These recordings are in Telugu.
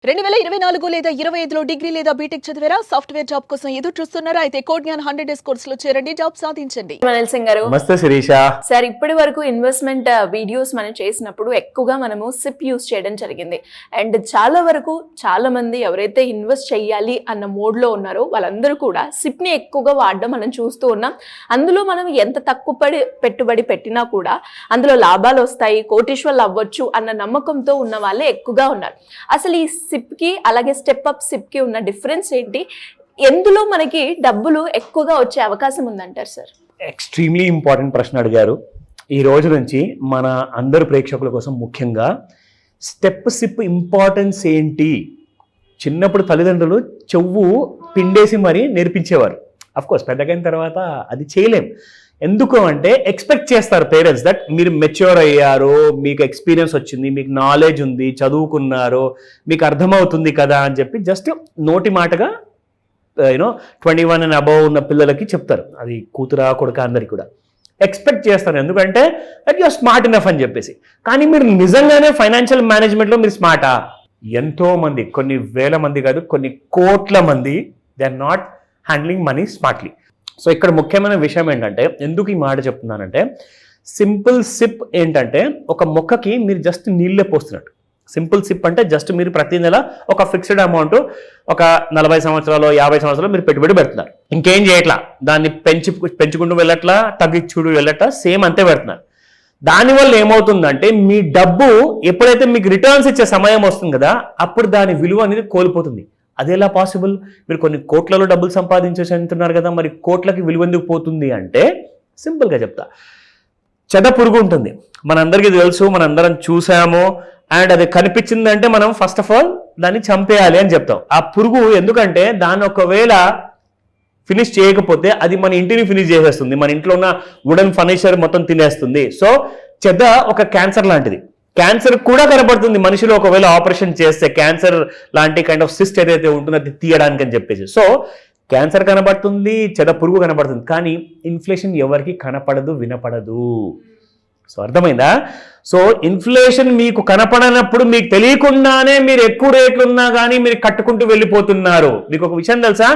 2024 లేదా 25లో డిగ్రీ లేదా బీటెక్ చదివారా? సాఫ్ట్వేర్ జాబ్ కోసం ఎదురు చూస్తున్నారా? అయితే కోడ్ జ్ఞాన్ 100 డేస్ కోర్సులో చేరండి, జాబ్ సాధించండి. మనల్ సింగ్ గారు నమస్తే శిరీష. సార్, ఇప్పటి వరకు ఇన్వెస్ట్మెంట్ వీడియోస్ మనం చేసినప్పుడు ఎక్కువగా మనము సిప్ యూస్ చేయడం జరిగింది. అండ్ చాలా వరకు చాలా మంది ఎవరైతే ఇన్వెస్ట్ చేయాలి అన్న మోడ్లో ఉన్నారో వాళ్ళందరూ కూడా సిప్ని ఎక్కువగా వాడడం మనం చూస్తూ ఉన్నాం. అందులో మనం ఎంత తక్కువ పెట్టుబడి పెట్టినా కూడా అందులో లాభాలు వస్తాయి, కోటీశ్వర్లు అవ్వచ్చు అన్న నమ్మకంతో ఉన్న వాళ్ళే ఎక్కువగా ఉన్నారు. అసలు ఈ సిప్కి అలాగే స్టెప్ అప్ సిప్కి ఉన్న డిఫరెన్స్ ఏంటి? ఎందులో మనకి డబ్బులు ఎక్కువగా వచ్చే అవకాశం ఉందంటారు సార్? ఎక్స్ట్రీమ్లీ ఇంపార్టెంట్ ప్రశ్న అడిగారు. ఈ రోజు నుంచి మన అందరు ప్రేక్షకుల కోసం ముఖ్యంగా స్టెప్ సిప్ ఇంపార్టెన్స్ ఏంటి, చిన్నప్పుడు తల్లిదండ్రులు చెవు పిండేసి మరీ నేర్పించేవారు. అఫ్కోర్స్ పెద్దగైన తర్వాత అది చేయలేం. ఎందుకు అంటే ఎక్స్పెక్ట్ చేస్తారు పేరెంట్స్ దట్ మీరు మెచ్యూర్ అయ్యారు, మీకు ఎక్స్పీరియన్స్ వచ్చింది, మీకు నాలెడ్జ్ ఉంది, చదువుకున్నారు, మీకు అర్థమవుతుంది కదా అని చెప్పి జస్ట్ నోటి మాటగా 21 and above ఉన్న పిల్లలకి చెప్తారు. అది కూతురా కొడుక అందరికి కూడా ఎక్స్పెక్ట్ చేస్తారు. ఎందుకంటే దట్ యూఆర్ స్మార్ట్ ఇనఫ్ అని చెప్పేసి. కానీ మీరు నిజంగానే ఫైనాన్షియల్ మేనేజ్మెంట్లో మీరు స్మార్టా? ఎంతో మంది, కొన్ని వేల మంది కాదు, కొన్ని కోట్ల మంది they are not handling money smartly. So ఇక్కడ ముఖ్యమైన విషయం ఏంటంటే, ఎందుకు ఈ మాట చెప్తున్నానంటే, సింపుల్ సిప్ ఏంటంటే ఒక మొక్కకి మీరు జస్ట్ నీళ్ళే పోస్తున్నట్టు. సింపుల్ సిప్ అంటే జస్ట్ మీరు ప్రతి నెల ఒక ఫిక్స్డ్ అమౌంట్ ఒక 40 సంవత్సరాలు 50 సంవత్సరాలు మీరు పెట్టుబడి పెడుతున్నారు. ఇంకేం చేయట్లా, దాన్ని పెంచుకుంటూ వెళ్ళట్లా, తగ్గించుకుంటూ వెళ్ళట్లా, సేమ్ అంతే పెడుతున్నారు. దానివల్ల ఏమవుతుందంటే మీ డబ్బు ఎప్పుడైతే మీకు రిటర్న్స్ ఇచ్చే సమయం వస్తుంది కదా, అప్పుడు దాని విలువ అనేది కోల్పోతుంది. అది ఎలా పాసిబుల్? మీరు కొన్ని కోట్లలో డబ్బులు సంపాదించేసి అంటున్నారు కదా, మరి కోట్లకి విలువ ఎందుకు పోతుంది అంటే సింపుల్గా చెప్తా. చెద పురుగు ఉంటుంది, మనందరికీ తెలుసు, మనందరం చూసాము. అండ్ అది కనిపించిందంటే మనం ఫస్ట్ ఆఫ్ ఆల్ దాన్ని చంపేయాలి అని చెప్తాం. ఆ పురుగు ఎందుకంటే దాన్ని ఒకవేళ ఫినిష్ చేయకపోతే అది మన ఇంటిని ఫినిష్ చేసేస్తుంది, మన ఇంట్లో ఉన్న వుడెన్ ఫర్నిచర్ మొత్తం తినేస్తుంది. సో చెద ఒక క్యాన్సర్ లాంటిది. క్యాన్సర్ కూడా కనబడుతుంది మనిషిలో ఒకవేళ ఆపరేషన్ చేస్తే, క్యాన్సర్ లాంటి కైండ్ ఆఫ్ సిస్ట్ ఏదైతే ఉంటుందో అది తీయడానికి అని చెప్పేసి. సో క్యాన్సర్ కనబడుతుంది, చెద పురుగు కనబడుతుంది, కానీ ఇన్ఫ్లేషన్ ఎవరికి కనపడదు, వినపడదు. సో అర్థమైందా? సో ఇన్ఫ్లేషన్ మీకు కనపడనప్పుడు మీకు తెలియకుండానే మీరు ఎక్కువ రేట్లు ఉన్నా కానీ మీరు కట్టుకుంటూ వెళ్ళిపోతున్నారు. మీకు ఒక విషయం తెలుసా?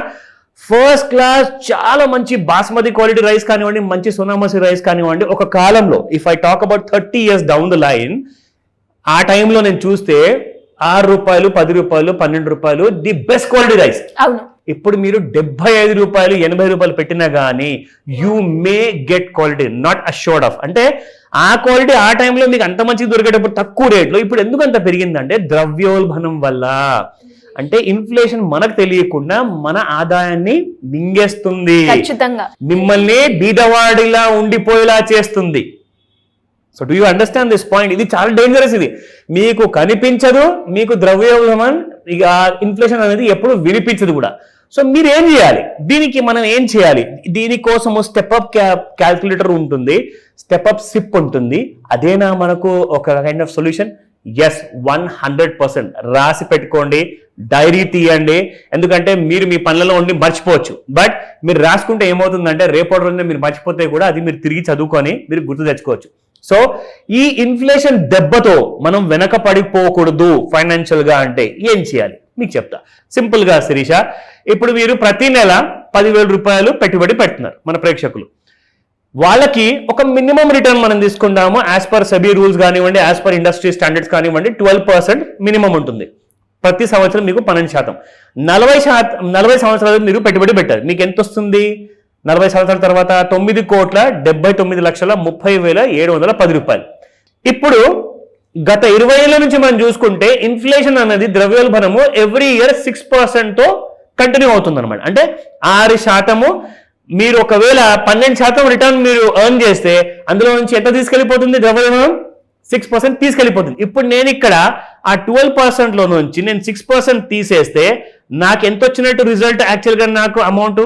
ఫస్ట్ క్లాస్ చాలా మంచి బాస్మతి క్వాలిటీ రైస్ కానివ్వండి, మంచి సోనామసూరి రైస్ కానివ్వండి, ఒక కాలంలో if I talk about 30 years down the line, ఆ టైంలో నేను చూస్తే 6 రూపాయలు, 10 రూపాయలు, 12 రూపాయలు ది బెస్ట్ క్వాలిటీ రైస్. అవును. ఇప్పుడు మీరు 75 రూపాయలు, 80 రూపాయలు పెట్టినా కానీ you may get quality, not assured of. అంటే ఆ క్వాలిటీ ఆ టైంలో మీకు అంత మంచిగా దొరికేటప్పుడు తక్కువ రేట్లో, ఇప్పుడు ఎందుకు అంత పెరిగిందంటే ద్రవ్యోల్బణం వల్ల. అంటే ఇన్ఫ్లేషన్ మనకు తెలియకుండా మన ఆదాయాన్ని మింగేస్తుంది, మిమ్మల్ని బీదవాడిలా ఉండిపోయేలా చేస్తుంది. So do you understand this point? ఇది చాలా డేంజరస్. ఇది మీకు కనిపించదు, మీకు ద్రవ్యోల్బణం ఇక ఇన్ఫ్లేషన్ అనేది ఎప్పుడు వినిపించదు కూడా. సో మీరు ఏం చేయాలి? దీనికి మనం ఏం చేయాలి? దీనికోసము స్టెప్అప్ క్యాల్కులేటర్ ఉంటుంది, స్టెప్అప్ సిప్ ఉంటుంది. అదేనా మనకు ఒక కైండ్ ఆఫ్ సొల్యూషన్? ఎస్, 100% రాసి పెట్టుకోండి, డైరీ తీయండి. ఎందుకంటే మీరు మీ పనులలో ఉండి మర్చిపోవచ్చు, బట్ మీరు రాసుకుంటే ఏమవుతుందంటే రేపటి రోజున మీరు మర్చిపోతే కూడా అది మీరు తిరిగి చదువుకొని మీరు గుర్తు తెచ్చుకోవచ్చు. సో ఈ ఇన్ఫ్లేషన్ దెబ్బతో మనం వెనక పడిపోకూడదు ఫైనాన్షియల్ గా. అంటే ఏం చేయాలి మీకు చెప్తా సింపుల్ గా. శిరీష, ఇప్పుడు మీరు ప్రతి నెల 10,000 రూపాయలు పెట్టుబడి పెడుతున్నారు మన ప్రేక్షకులు. వాళ్ళకి ఒక మినిమం రిటర్న్ మనం తీసుకుందాము. యాజ్ పర్ సెబీ రూల్స్ కానివ్వండి, యాజ్ పర్ ఇండస్ట్రీ స్టాండర్డ్స్ కానివ్వండి, 12% మినిమం ఉంటుంది. ప్రతి సంవత్సరం మీకు 12%. 40 సంవత్సరాలు మీరు పెట్టుబడి పెట్టారు, మీకు ఎంత వస్తుంది? 40 సంవత్సరాల తర్వాత 9,79,30,710 రూపాయలు. ఇప్పుడు గత 20 ఏళ్ళ నుంచి మనం చూసుకుంటే ఇన్ఫ్లేషన్ అనేది ద్రవ్యోల్బణము ఎవ్రీ ఇయర్ 6%తో కంటిన్యూ అవుతుంది అనమాట. అంటే 6%. మీరు ఒకవేళ 12% రిటర్న్ మీరు ఎర్న్ చేస్తే అందులో నుంచి ఎంత తీసుకెళ్ళిపోతుంది? ద్రవ్యోల్బణం 6% తీసుకెళ్ళిపోతుంది. ఇప్పుడు నేను ఇక్కడ ఆ 12%లో నుంచి నేను 6% తీసేస్తే నాకు ఎంత వచ్చినట్టు రిజల్ట్ యాక్చువల్గా నాకు amount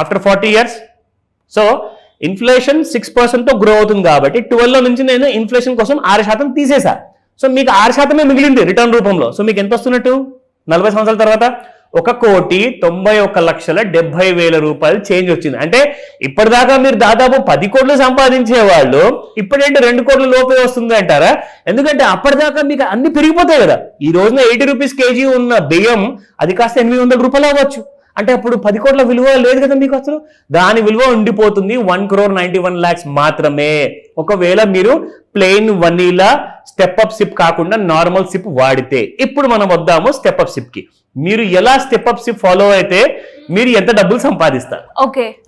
after 40 years? So inflation 6%తో గ్రో అవుతుంది కాబట్టి 12లో నుంచి నేను ఇన్ఫ్లేషన్ కోసం 6% తీసేసా. సో మీకు 6% మిగిలింది రిటర్న్ రూపంలో. సో మీకు ఎంత వస్తున్నట్టు 40 సంవత్సరాల తర్వాత? 1,91,70,000 రూపాయలు చేంజ్ వచ్చింది. అంటే ఇప్పటిదాకా మీరు దాదాపు 10 కోట్లు సంపాదించే వాళ్ళు ఇప్పుడేంటి 2 కోట్ల లోపే వస్తుంది అంటారా? ఎందుకంటే అప్పటిదాకా మీకు అన్ని పెరిగిపోతాయి కదా. ఈ రోజున 80 రూపీస్ కేజీ ఉన్న బియ్యం అది కాస్త 800 రూపాయలు అవ్వచ్చు. అంటే అప్పుడు 10 కోట్ల విలువ లేదు కదా మీకు అసలు. దాని విలువ ఉండిపోతుంది 1,91,00,000 మాత్రమే. ఒకవేళ మీరు plain vanilla step up SIP కాకుండా నార్మల్ సిప్ వాడితే. ఇప్పుడు మనం వద్దాము స్టెప్ అప్ సిప్ కి. మీరు ఎలా స్టెప్ అప్ సిప్ ఫాలో అయితే మీరు ఎంత డబ్బులు సంపాదిస్తారు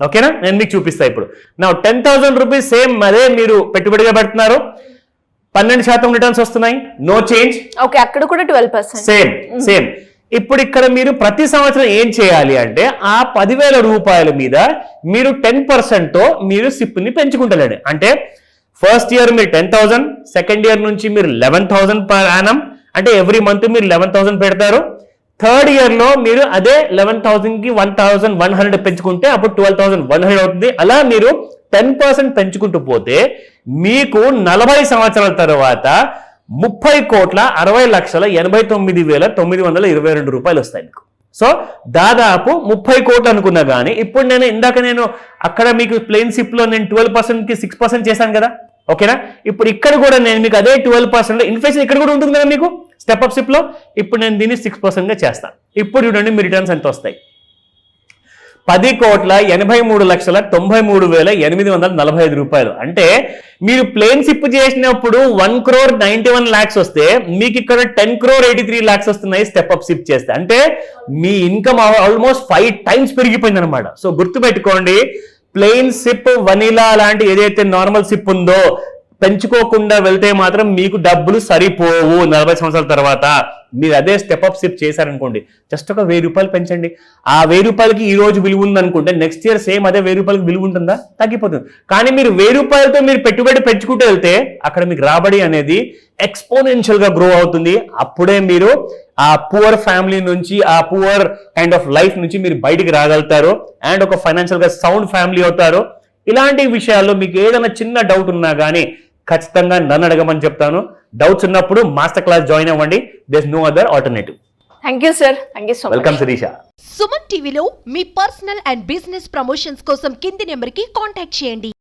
ఓకేనా? నేను మీకు చూపిస్తా ఇప్పుడు. నా 10,000 రూపీస్ సేమ్ అదే మీరు పెట్టుబడిగా పెడుతున్నారు, 12% రిటర్న్స్ వస్తున్నాయి, నో చేంజ్. ఓకే, అక్కడ కూడా 12% సేమ్. ఇప్పుడు ఇక్కడ మీరు ప్రతి సంవత్సరం ఏం చేయాలి అంటే ఆ 10,000 రూపాయల మీద మీరు 10% తో మీరు సిప్ ని పెంచుకుంటారండి. అంటే ఫస్ట్ ఇయర్ మీరు 10,000, సెకండ్ ఇయర్ నుంచి మీరు 11,000 పర్ యానం, అంటే ఎవ్రీ మంత్ మీరు 11,000 పెడతారు. థర్డ్ ఇయర్ లో మీరు అదే 11,000 కి 1,100 పెంచుకుంటే అప్పుడు 12,100 అవుతుంది. అలా మీరు 10% పెంచుకుంటూ పోతే మీకు 40 సంవత్సరాల తర్వాత 30,60,89,922 రూపాయలు వస్తాయి మీకు. సో దాదాపు 30 కోట్లు అనుకున్నా కానీ ఇప్పుడు నేను అక్కడ మీకు ప్లెయిన్ సిప్ లో నేను 12% కి 6% చేశాను కదా, ఓకేనా? ఇప్పుడు ఇక్కడ కూడా నేను మీకు అదే 12% ఇన్ఫ్లేషన్ ఇక్కడ కూడా ఉంటుంది కదా మీకు స్టెప్ అప్ సిప్ లో. ఇప్పుడు నేను దీన్ని 6% గా చేస్తాను. ఇప్పుడు చూడండి మీ రిటర్న్స్ ఎంత వస్తాయి. 10,83,93,845 రూపాయలు. అంటే మీరు ప్లేన్ సిప్ చేసినప్పుడు 1,91,00,000 వస్తే మీకు ఇక్కడ 10,83,00,000 వస్తున్నాయి స్టెప్ అప్ సిప్ చేస్తే. అంటే మీ ఇన్కమ్ ఆల్మోస్ట్ 5 టైమ్స్ పెరిగిపోయింది అనమాట. సో గుర్తుపెట్టుకోండి, ప్లెయిన్ సిప్ వనీలా లాంటి ఏదైతే నార్మల్ సిప్ ఉందో పెంచుకోకుండా వెళ్తే మాత్రం మీకు డబ్బులు సరిపోవు. 40 సంవత్సరాల తర్వాత మీరు అదే స్టెప్ అప్ సిప్ చేశారనుకోండి, జస్ట్ ఒక 1,000 రూపాయలు పెంచండి. ఆ 1,000 రూపాయలకి ఈ రోజు విలువ ఉందనుకుంటే నెక్స్ట్ ఇయర్ సేమ్ అదే 1,000 రూపాయలకి విలువ ఉంటుందా? తగ్గిపోతుంది. కానీ మీరు 1,000 రూపాయలతో మీరు పెట్టుబడి పెంచుకుంటూ వెళ్తే అక్కడ మీకు రాబడి అనేది ఎక్స్పోనెన్షియల్ గా గ్రో అవుతుంది. అప్పుడే మీరు ఆ పువర్ ఫ్యామిలీ నుంచి, ఆ పువర్ కైండ్ ఆఫ్ లైఫ్ నుంచి మీరు బయటికి రాగలుగుతారు అండ్ ఒక ఫైనాన్షియల్ గా సౌండ్ ఫ్యామిలీ అవుతారు. ఇలాంటి విషయాల్లో మీకు ఏదైనా చిన్న డౌట్ ఉన్నా కానీ ఖచ్చితంగా నన్ను అడగమని చెప్తాను. డౌట్స్ ఉన్నప్పుడు మాస్టర్ క్లాస్ జాయిన్ అవ్వండి. There is no other alternative. Thank you sir. Thank you so much. Welcome Sirisha. Suman టీవీలో మీ పర్సనల్ అండ్ బిజినెస్ ప్రమోషన్స్ కోసం కింది నెంబర్కి కాంటాక్ట్ చేయండి.